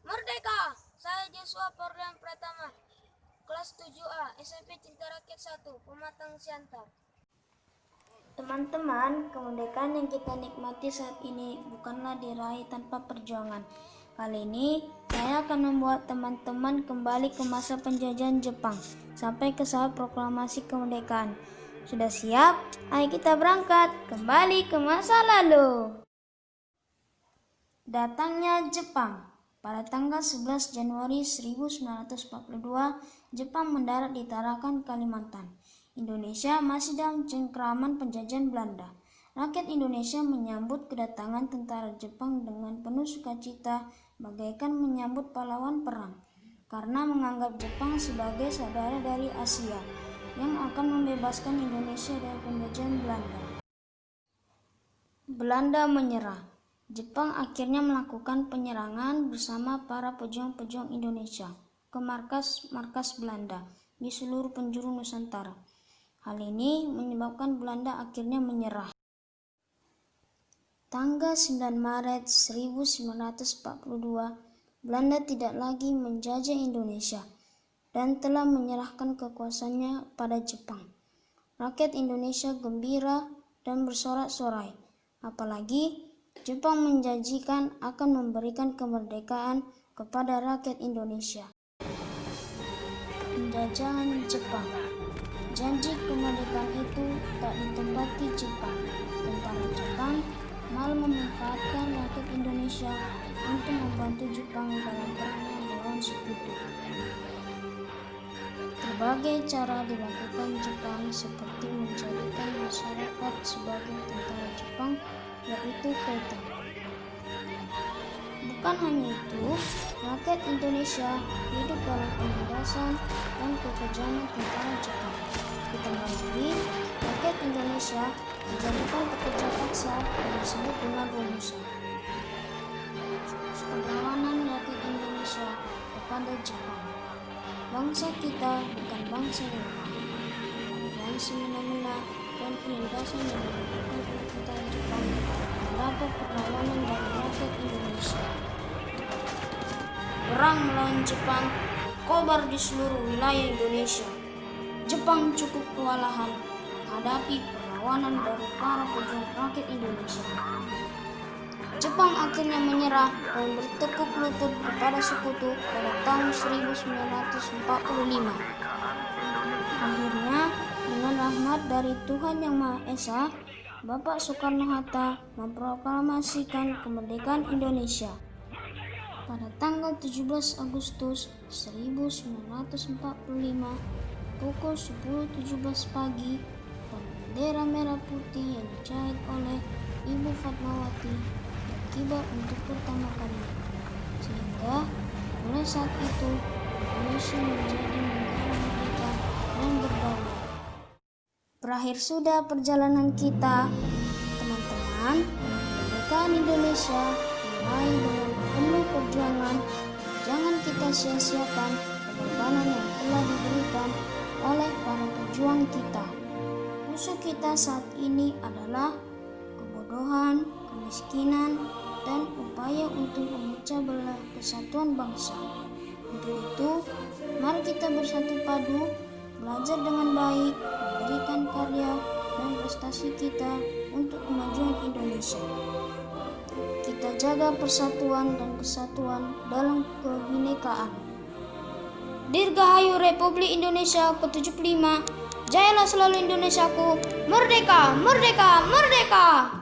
Merdeka! Saya Joshua Porlian Pratama, kelas 7A, SMP Cinta Rakyat 1, Pematang Siantar. Teman-teman, kemerdekaan yang kita nikmati saat ini bukanlah diraih tanpa perjuangan. Kali ini, saya akan membuat teman-teman kembali ke masa penjajahan Jepang, sampai ke saat proklamasi kemerdekaan. Sudah siap? Ayo kita berangkat kembali ke masa lalu. Datangnya Jepang. Pada tanggal 11 Januari 1942, Jepang mendarat di Tarakan, Kalimantan. Indonesia masih dalam cengkraman penjajahan Belanda. Rakyat Indonesia menyambut kedatangan tentara Jepang dengan penuh sukacita, bagaikan menyambut pahlawan perang, karena menganggap Jepang sebagai saudara dari Asia yang akan membebaskan Indonesia dari penjajahan Belanda. Belanda menyerah. Jepang akhirnya melakukan penyerangan bersama para pejuang-pejuang Indonesia ke markas-markas Belanda di seluruh penjuru Nusantara. Hal ini menyebabkan Belanda akhirnya menyerah. Tanggal 9 Maret 1942, Belanda tidak lagi menjajah Indonesia dan telah menyerahkan kekuasaannya pada Jepang. Rakyat Indonesia gembira dan bersorak-sorai, apalagi Jepang menjanjikan akan memberikan kemerdekaan kepada rakyat Indonesia. Penjajahan Jepang. Janji kemerdekaan itu tak ditepati Jepang. Tentara Jepang malah memanfaatkan rakyat Indonesia untuk membantu Jepang dalam perangnya melawan Sekutu. Berbagai cara dilakukan Jepang, seperti menjadikan masyarakat sebagai tentara Jepang, yaitu kota. Bukan hanya itu, rakyat Indonesia hidup dalam penindasan dan kekejaman tentara Jepang. Ditambah lagi, rakyat Indonesia dijadikan pekerja paksa yang disebut dengan rumusan. Perlawanan rakyat Indonesia kepada Jepang. Bangsa kita bukan bangsa yang lemah. Dan semena-mena dan penindasan yang dilakukan oleh tentara Jepang terdapat perlawanan dari rakyat Indonesia. Perang melawan Jepang kobar di seluruh wilayah Indonesia. Jepang cukup kewalahan menghadapi perlawanan dari para pejuang rakyat Indonesia. Jepang akhirnya menyerah dan bertekuk lutut kepada Sekutu pada tahun 1945. Akhirnya, dengan rahmat dari Tuhan Yang Maha Esa, Bapak Soekarno-Hatta memproklamasikan kemerdekaan Indonesia. Pada tanggal 17 Agustus 1945, pukul 10.17 pagi, bendera merah putih yang dijahit oleh Ibu Fatmawati berkibar untuk pertama kalinya, sehingga mulai saat itu Indonesia menjadi negara merdeka dan berdaulat. Berakhir sudah perjalanan kita, teman-teman. Kemerdekaan Indonesia diraih dengan penuh perjuangan. Jangan kita sia-siakan pengorbanan yang telah diberikan oleh para pejuang kita. Musuh kita saat ini adalah kebodohan, kemiskinan, dan upaya untuk memecah belah kesatuan bangsa. Untuk itu, mari kita bersatu padu, belajar dengan baik, memberikan karya dan prestasi kita untuk kemajuan Indonesia. Kita jaga persatuan dan kesatuan dalam kebinekaan. Dirgahayu Republik Indonesia ke-75. Jayalah selalu Indonesiaku. Merdeka, merdeka, merdeka!